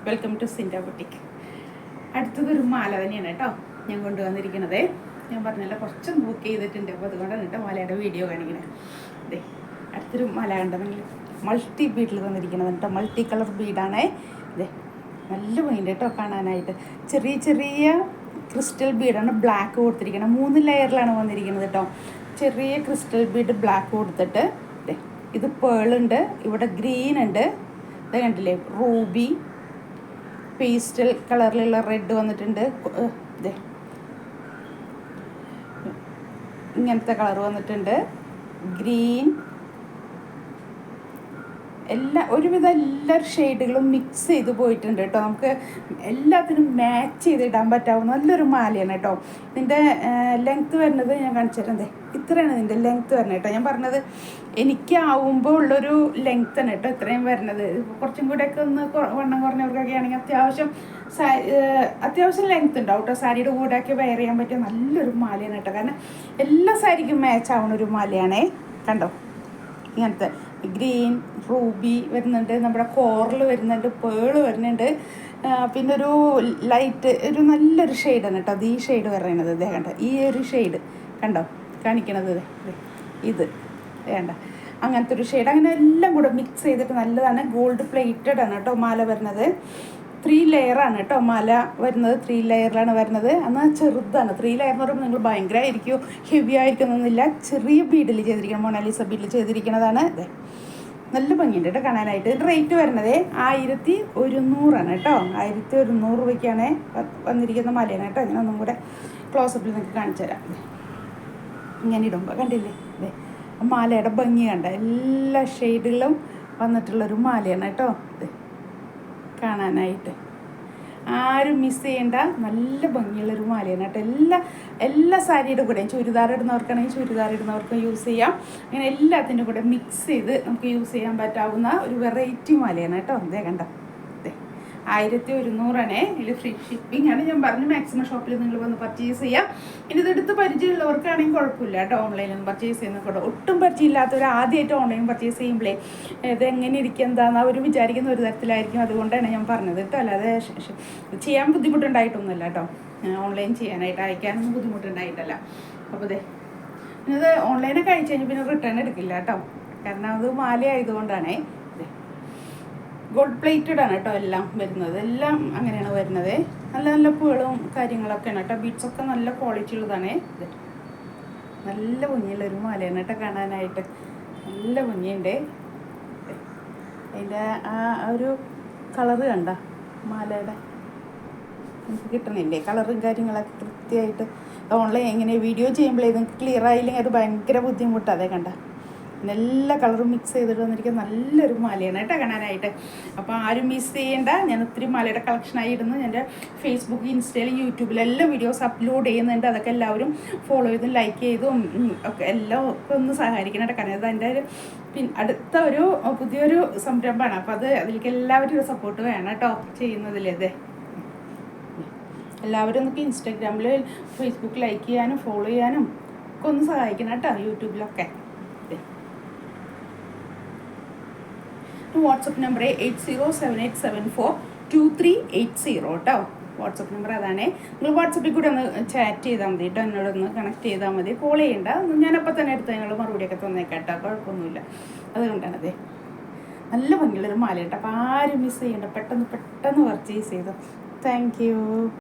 Welcome to Sinda ബുട്ടിക്ക്. അടുത്തതൊരു മാല തന്നെയാണ് കേട്ടോ ഞാൻ കൊണ്ടുവന്നിരിക്കുന്നത്. ഞാൻ പറഞ്ഞല്ലോ കുറച്ചൊന്ന് ബുക്ക് ചെയ്തിട്ടുണ്ട്, അപ്പോൾ അതുകൊണ്ടാണ് കേട്ടോ മാലയുടെ വീഡിയോ കാണിക്കുന്നത്. അതെ, അടുത്തൊരു മാല കണ്ടെങ്കിൽ മൾട്ടി ബീഡിൽ തന്നിരിക്കുന്നത് കേട്ടോ. മൾട്ടി കളർ ബീഡാണേ. അതെ, നല്ല ഭംഗിയുണ്ട് കേട്ടോ കാണാനായിട്ട്. ചെറിയ ചെറിയ ക്രിസ്റ്റൽ ബീഡാണ് ബ്ലാക്ക് കൊടുത്തിരിക്കുന്നത്. 3 ലെയറിലാണ് വന്നിരിക്കുന്നത് കേട്ടോ. ചെറിയ ക്രിസ്റ്റൽ ബീഡ് ബ്ലാക്ക് കൊടുത്തിട്ട് ഇത് പേളുണ്ട്, ഇവിടെ ഗ്രീൻ ഉണ്ട്, ഇത് കണ്ടില്ലേ റൂബി പേസ്റ്റൽ കളറിലുള്ള റെഡ് വന്നിട്ടുണ്ട്. ഇതേ ഇങ്ങനത്തെ കളർ വന്നിട്ടുണ്ട്, ഗ്രീൻ, ഒരുവിധം എല്ലാ ഷെയ്ഡുകളും മിക്സ് ചെയ്ത് പോയിട്ടുണ്ട് കേട്ടോ. നമുക്ക് എല്ലാത്തിനും മാച്ച് ചെയ്തിടാൻ പറ്റാവുന്ന നല്ലൊരു മാലയാണ് കേട്ടോ. ഇതിൻ്റെ ലെങ്ത്ത് വരുന്നത് ഞാൻ കാണിച്ചു തരാം. ഇത്രയാണ് ഇതിൻ്റെ ലെങ്ത്ത് വരുന്നത് കേട്ടോ. ഞാൻ പറഞ്ഞത് എനിക്കാവുമ്പോൾ ഉള്ളൊരു ലെങ്ത്താണ് കേട്ടോ ഇത്രയും വരുന്നത്. കുറച്ചും കൂടെയൊക്കെ ഒന്ന് വണ്ണം കുറഞ്ഞവർക്കൊക്കെ ആണെങ്കിൽ അത്യാവശ്യം ലെങ്ത്ത് ഉണ്ടാവും കേട്ടോ. സാരിയുടെ കൂടെയൊക്കെ വെയർ ചെയ്യാൻ പറ്റിയ നല്ലൊരു മാലയാണ് കേട്ടോ. കാരണം എല്ലാ സാരിക്കും മാച്ച് ആവുന്ന ഒരു മാലയാണേ. കണ്ടോ, ഇങ്ങനത്തെ ഗ്രീൻ റൂബി വരുന്നുണ്ട്, നമ്മുടെ കോറൽ വരുന്നുണ്ട്, പേള് വരുന്നുണ്ട്, പിന്നെ ഒരു ലൈറ്റ് ഒരു നല്ലൊരു ഷെയ്ഡാണ് കേട്ടോ. അത് ഈ ഷെയ്ഡ് പറയുന്നത് ഇതേ കണ്ടോ, ഈ ഒരു ഷെയ്ഡ് കണ്ടോ കാണിക്കണത് ഇത് വേണ്ട അങ്ങനത്തെ ഒരു ഷെയ്ഡ്. അങ്ങനെ എല്ലാം കൂടെ മിക്സ് ചെയ്തിട്ട് നല്ലതാണ്. ഗോൾഡ് പ്ലേറ്റഡ് ആണ് കേട്ടോ മാല വരുന്നത്. 3 ലെയറാണ് കേട്ടോ മാല വരുന്നത്. 3 ലെയറിലാണ് വരുന്നത്. എന്നാൽ ചെറുതാണ്. 3 ലെയർ എന്ന് പറയുമ്പോൾ നിങ്ങൾ ഭയങ്കരമായിരിക്കും ഹെവി ആയിരിക്കുന്നൊന്നുമില്ല. ചെറിയ ബീഡിൽ ചെയ്തിരിക്കണം, മൊണാലിസ ബീഡിൽ ചെയ്തിരിക്കുന്നതാണ്. അതെ, നല്ല ഭംഗിയുണ്ട് കേട്ടോ കാണാനായിട്ട്. ഇത് റേറ്റ് വരുന്നത് 1100 കേട്ടോ. 1100 രൂപയ്ക്കാണ് വന്നിരിക്കുന്ന മാലയാണ് കേട്ടോ. ഞാൻ ഒന്നും കൂടെ ക്ലോസപ്പിൽ നിങ്ങൾക്ക് കാണിച്ചു തരാം. ഇങ്ങനെ ഇടുമ്പോൾ കണ്ടില്ലേ അതെ, മാലയുടെ ഭംഗി കണ്ട എല്ലാ ഷെയ്ഡുകളും വന്നിട്ടുള്ളൊരു മാലയാണ് കേട്ടോ. അതെ, കാണാനായിട്ട് ആരും മിസ് ചെയ്യേണ്ട നല്ല ഭംഗിയുള്ളൊരു മാലയാണ് കേട്ടോ. എല്ലാ സാരിയുടെ കൂടെ ചുരിദാർ ഇടുന്നവർക്കാണെങ്കിൽ ചുരിദാർ ഇടുന്നവർക്കും യൂസ് ചെയ്യാം. അങ്ങനെ എല്ലാത്തിൻ്റെ കൂടെ മിക്സ് ചെയ്ത് നമുക്ക് യൂസ് ചെയ്യാൻ പറ്റാവുന്ന ഒരു വെറൈറ്റി മാലയാണ് കേട്ടോ. അതേ കണ്ട 1100 ഇതിൽ ഫ്രീ ഷിപ്പിംഗ് ആണ്. ഞാൻ പറഞ്ഞു മാക്സിമം ഷോപ്പിൽ നിങ്ങൾ വന്ന് പർച്ചേസ് ചെയ്യാം. ഇനി ഇതെടുത്ത് പരിചയമുള്ളവർക്കാണെങ്കിൽ കുഴപ്പമില്ല കേട്ടോ. ഓൺലൈനിൽ പർച്ചേസ് ചെയ്യുന്ന കൂടെ ഒട്ടും പരിചയമില്ലാത്തവർ ആദ്യമായിട്ട് ഓൺലൈൻ പർച്ചേസ് ചെയ്യുമ്പോഴേ ഇതെങ്ങനെ ഇരിക്കുക എന്താണെന്ന് അവർ വിചാരിക്കുന്ന ഒരു തരത്തിലായിരിക്കും. അതുകൊണ്ടാണ് ഞാൻ പറഞ്ഞത് കേട്ടോ. അല്ലാതെ ചെയ്യാൻ ബുദ്ധിമുട്ടുണ്ടായിട്ടൊന്നുമല്ല കേട്ടോ. ഓൺലൈൻ ചെയ്യാനായിട്ട് അയക്കാനൊന്നും ബുദ്ധിമുട്ടുണ്ടായിട്ടല്ല. അപ്പോൾ ഇത് ഓൺലൈനൊക്കെ അയച്ചു കഴിഞ്ഞാൽ പിന്നെ റിട്ടേൺ എടുക്കില്ല കേട്ടോ. കാരണം അത് മാല ആയതുകൊണ്ടാണേ. ഗോൾഡ് പ്ലേറ്റഡ് ആണ് കേട്ടോ എല്ലാം വരുന്നത്. എല്ലാം അങ്ങനെയാണ് വരുന്നത്. നല്ല നല്ല പൂളും കാര്യങ്ങളൊക്കെയാണ് കേട്ടോ. ബീഡ്സൊക്കെ നല്ല ക്വാളിറ്റി ഉള്ളതാണ്. നല്ല ഭംഗിയുള്ളൊരു മാലയാണ് കേട്ടോ കാണാനായിട്ട്. നല്ല ഭംഗിയുണ്ട്. അതിൻ്റെ ആ ഒരു കളറ് കണ്ട മാലയുടെ നമുക്ക് കിട്ടണില്ലേ കളറും കാര്യങ്ങളൊക്കെ കൃത്യമായിട്ട്. ഓൺലൈൻ എങ്ങനെ വീഡിയോ ചെയ്യുമ്പോഴേ നിങ്ങൾക്ക് ക്ലിയർ ആയില്ലെങ്കിൽ അത് ഭയങ്കര ബുദ്ധിമുട്ടാണ്. അതേ കണ്ട എല്ലാ കളറും മിക്സ് ചെയ്തിട്ട് വന്നിരിക്കുന്ന നല്ലൊരു മാലയാണ് കേട്ടോ കാണാനായിട്ട്. അപ്പോൾ ആരും മിസ് ചെയ്യേണ്ട. ഞാൻ ഒത്തിരി മാലയുടെ കളക്ഷനായി ഇടുന്നു. എൻ്റെ ഫേസ്ബുക്ക്, ഇൻസ്റ്റയിൽ, യൂട്യൂബിലെല്ലാം വീഡിയോസ് അപ്ലോഡ് ചെയ്യുന്നുണ്ട്. അതൊക്കെ എല്ലാവരും ഫോളോ ചെയ്തും ലൈക്ക് ചെയ്തും ഒക്കെ എല്ലാം ഒക്കെ ഒന്ന് സഹായിക്കണം കേട്ടോ. കാരണം അത് എൻ്റെ അടുത്ത ഒരു പുതിയൊരു സംരംഭമാണ്. അപ്പോൾ അതിലേക്ക് എല്ലാവരും ഒരു സപ്പോർട്ട് വേണം കേട്ടോ ചെയ്യുന്നതിൽ. അതെ, എല്ലാവരും നമുക്ക് ഇൻസ്റ്റാഗ്രാമിൽ ഫേസ്ബുക്ക് ലൈക്ക് ചെയ്യാനും ഫോളോ ചെയ്യാനും ഒക്കെ ഒന്ന് സഹായിക്കണം കേട്ടോ. യൂട്യൂബിലൊക്കെ വാട്സപ്പ് നമ്പർ 8078742380 കേട്ടോ. വാട്സപ്പ് നമ്പർ അതാണ്. നിങ്ങൾ വാട്സപ്പിൽ കൂടെ ഒന്ന് ചാറ്റ് ചെയ്താൽ മതി കേട്ടോ. എന്നോടൊന്ന് കണക്ട് ചെയ്താൽ മതി. കോൾ ചെയ്യണ്ട. ഞാനപ്പോൾ തന്നെ എടുത്ത് നിങ്ങൾ മറുപടിയൊക്കെ തന്നേക്കാം കേട്ടോ. കുഴപ്പമൊന്നുമില്ല. അതുകൊണ്ടാണ് അതെ, നല്ല ഭംഗിയുള്ളൊരു മാല കേട്ടോ. അപ്പോൾ ആരും മിസ് ചെയ്യണ്ട. പെട്ടെന്ന് പർച്ചേസ് ചെയ്തോ. Thank you.